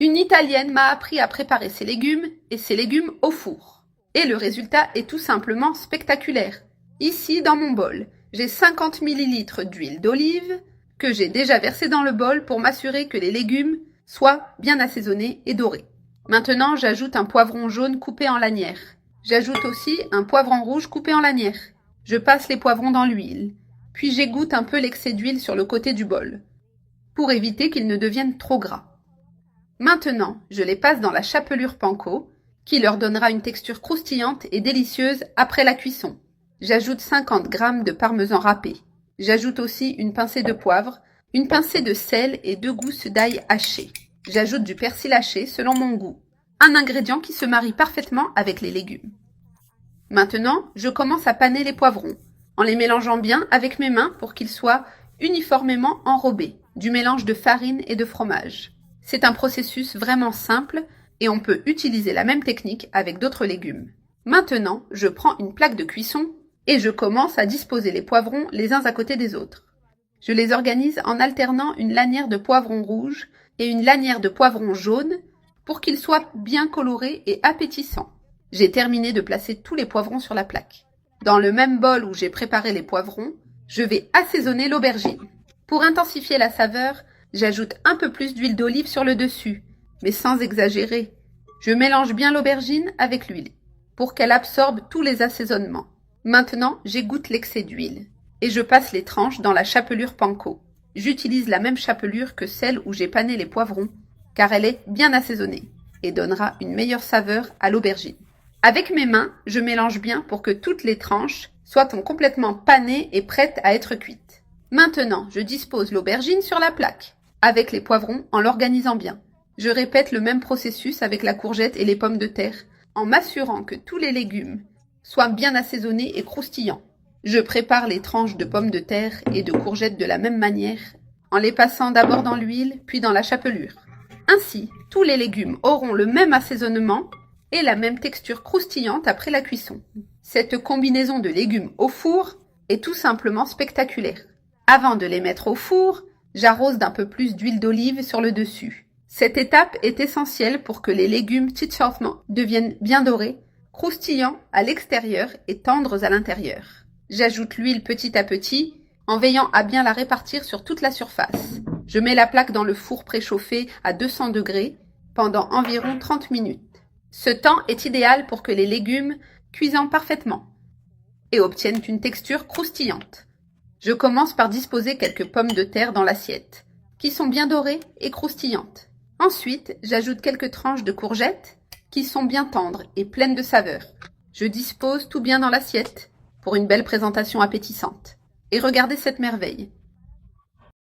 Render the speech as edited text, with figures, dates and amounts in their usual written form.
Une Italienne m'a appris à préparer ses légumes et ses légumes au four. Et le résultat est tout simplement spectaculaire. Ici, dans mon bol, j'ai 50 ml d'huile d'olive que j'ai déjà versée dans le bol pour m'assurer que les légumes soient bien assaisonnés et dorés. Maintenant, j'ajoute un poivron jaune coupé en lanières. J'ajoute aussi un poivron rouge coupé en lanières. Je passe les poivrons dans l'huile, puis j'égoutte un peu l'excès d'huile sur le côté du bol, pour éviter qu'ils ne deviennent trop gras. Maintenant, je les passe dans la chapelure panko, qui leur donnera une texture croustillante et délicieuse après la cuisson. J'ajoute 50 g de parmesan râpé. J'ajoute aussi une pincée de poivre, une pincée de sel et 2 gousses d'ail hachées. J'ajoute du persil haché selon mon goût, un ingrédient qui se marie parfaitement avec les légumes. Maintenant, je commence à paner les poivrons, en les mélangeant bien avec mes mains pour qu'ils soient uniformément enrobés, du mélange de farine et de fromage. C'est un processus vraiment simple et on peut utiliser la même technique avec d'autres légumes. Maintenant, je prends une plaque de cuisson et je commence à disposer les poivrons les uns à côté des autres. Je les organise en alternant une lanière de poivrons rouges et une lanière de poivrons jaunes pour qu'ils soient bien colorés et appétissants. J'ai terminé de placer tous les poivrons sur la plaque. Dans le même bol où j'ai préparé les poivrons, je vais assaisonner l'aubergine. Pour intensifier la saveur, j'ajoute un peu plus d'huile d'olive sur le dessus, mais sans exagérer. Je mélange bien l'aubergine avec l'huile, pour qu'elle absorbe tous les assaisonnements. Maintenant, j'égoutte l'excès d'huile, et je passe les tranches dans la chapelure panko. J'utilise la même chapelure que celle où j'ai pané les poivrons, car elle est bien assaisonnée, et donnera une meilleure saveur à l'aubergine. Avec mes mains, je mélange bien pour que toutes les tranches soient complètement panées et prêtes à être cuites. Maintenant, je dispose l'aubergine sur la plaque, avec les poivrons en l'organisant bien. Je répète le même processus avec la courgette et les pommes de terre, en m'assurant que tous les légumes soient bien assaisonnés et croustillants. Je prépare les tranches de pommes de terre et de courgettes de la même manière, en les passant d'abord dans l'huile, puis dans la chapelure. Ainsi, tous les légumes auront le même assaisonnement et la même texture croustillante après la cuisson. Cette combinaison de légumes au four est tout simplement spectaculaire. Avant de les mettre au four, j'arrose d'un peu plus d'huile d'olive sur le dessus. Cette étape est essentielle pour que les légumes titchortement deviennent bien dorés, croustillants à l'extérieur et tendres à l'intérieur. J'ajoute l'huile petit à petit, en veillant à bien la répartir sur toute la surface. Je mets la plaque dans le four préchauffé à 200 degrés pendant environ 30 minutes. Ce temps est idéal pour que les légumes cuisent parfaitement et obtiennent une texture croustillante. Je commence par disposer quelques pommes de terre dans l'assiette, qui sont bien dorées et croustillantes. Ensuite, j'ajoute quelques tranches de courgettes qui sont bien tendres et pleines de saveur. Je dispose tout bien dans l'assiette pour une belle présentation appétissante. Et regardez cette merveille.